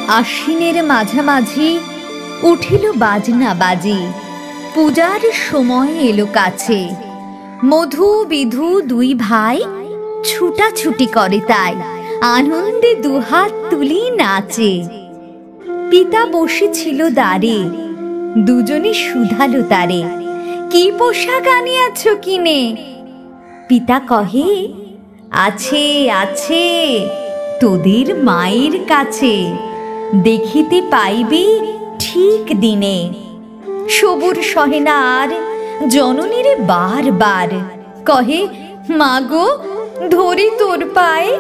আশ্বিনের মাঝামাঝি উঠিল বাজনা বাজি, পূজার সময় এলো কাছে। মধু বিধু দুই ভাই ছুটাছুটি করে, তাই আনন্দে দুহাত তুলি নাচে। পিতা বসেছিল দ্বারে, দুজনে শুধালো তারে, কি পোশাক আনিয়াছ কিনে? পিতা কহে, আছে আছে তোদের মায়ের কাছে, দেখিতে পাইবি ঠিক দিনে। সবুর সহে না আর জননীরে বার বার, কহে মাগো ধরি তোর পায়ে,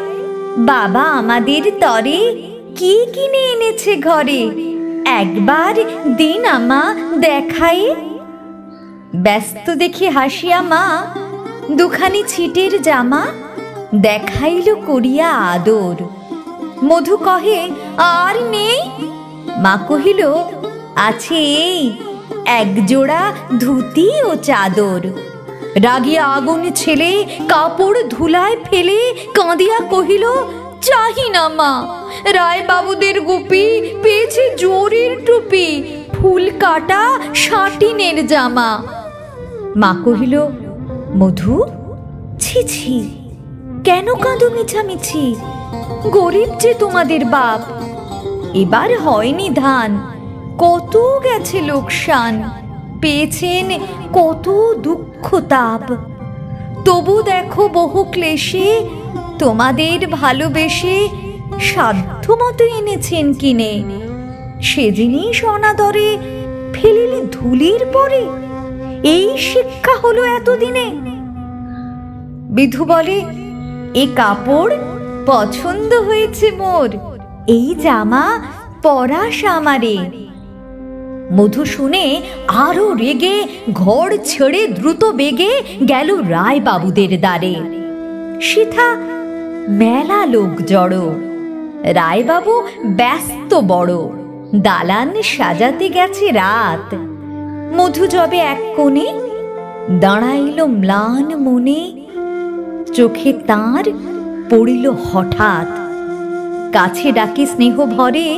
বাবা আমাদের তরে কি কিনে এনেছে ঘরে, একবার দিন আমা দেখায়ে। ব্যস্ত দেখে হাসিয়া মা দুখানি ছিটের জামা দেখাইল করিয়া আদর। মধু কহে, আর নেই? মা কহিল, আছে এই এক জোড়া ধুতি ও চাদর। রাগিয়া আগুন ছেলে কাপড় ধুলায় ফেলে কাঁদিয়া কহিল, চাহি না মা, রায় বাবুদের গুপি পেয়েছে জোরের টুপি, ফুল কাটা শাটিনের জামা। মা কহিল, মধু ছি ছি, কেন কাঁদো মিছামিছি? গরিব যে তোমাদের বাপ, এবার হয়নি ধান, কত গেছে লোকসান, পেয়েছেন কত দুঃখ তাপ। তবু দেখো বহু ক্লেশে তোমাদের ভালোবেসে সাধ্য মতো এনেছেন কিনে, সে জিনিস অনাদরে ফেলিলে ধুলির পরে, এই শিক্ষা হলো এতদিনে। বিধু বলে, এ কাপড় পছন্দ হয়েছে মোর, এই জামা পরাস আমারে। মধু শুনে আরো রেগে ঘর ছেড়ে দ্রুত বেগে গেল রায় বাবুদের দ্বারে। সেথা মেলা লোক জড়ো, রায়বাবু ব্যস্ত বড়, দালান সাজাতে গেছে রাত। মধু যবে এক কোণে দাঁড়াইল ম্লান মনে, চোখে তাঁর পড়িল হঠাৎ। কাছে ডাকে স্নেহ ভরে,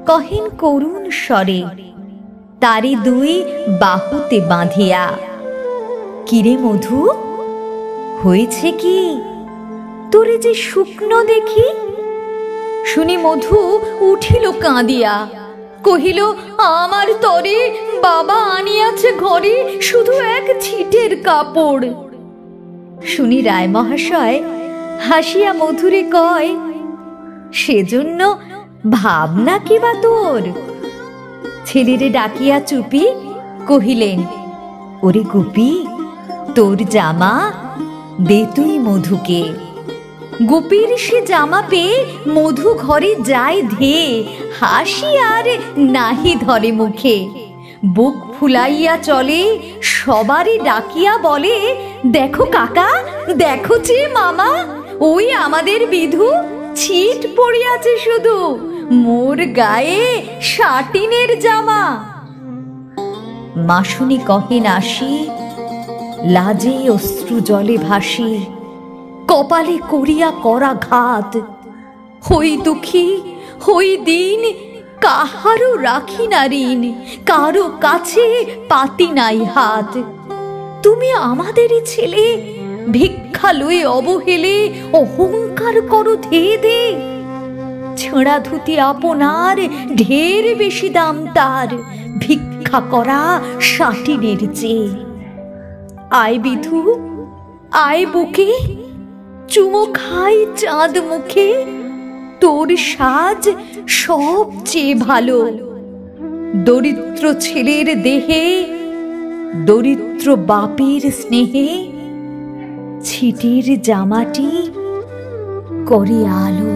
কহেন করুণ স্বরে, তারি দুই বাহুতে বাঁধিয়া, কিরে মধু হয়েছে কি, তোরে যে শুকনো দেখি? শুনি মধু উঠিল কাঁদিয়া, কহিল, আমার তরে বাবা আনিয়াছে ঘরে শুধু এক ছিটের কাপড়। শুনি রায় মহাশয় হাসিয়া মধুরে কয়, সেজন্য ভাবনা কি বা তোর? ছেলেরে ডাকিয়া চুপি কহিলেন, ওরে গুপি, তোর জামা দে তুই মধুকে। গুপির সে জামা পেয়ে মধু ঘরে যায় ধেয়ে, হাসি আর নাহি ধরে মুখে। বুক ফুলাইয়া চলে, সবারই ডাকিয়া বলে, দেখো কাকা, দেখো যে মামা, ওই আমাদের বিধু ছিট পড়িয়াছে শুধু, মোর গায়ে শাটিনের জামা। মাসুনি কহেন আসি, লাজে অশ্রু জলে ভাসি, কপালে করিয়া করা ঘাত। হই দুঃখী হই দিন, কাহারও রাখি না ঋণ, কারো কাছে পাতি নাই হাত। তুমি আমাদেরই ছেলে, ভিক্ষা লয়ে অবহেলে অহংকার করো ধেয়ে দে। ছেঁড়া ধুতি আপনার, ঢের বেশি দাম তার, ভিক্ষা করা শাটিনের চেয়ে। আয় বিধু, আয় বুকে, চুমো খাই চাঁদ মুখে, তোর সাজ সবচেয়ে ভালো। দরিদ্র ছেলের দেহে, দরিদ্র বাপের স্নেহে, ছিটের জামাটি করে আলো।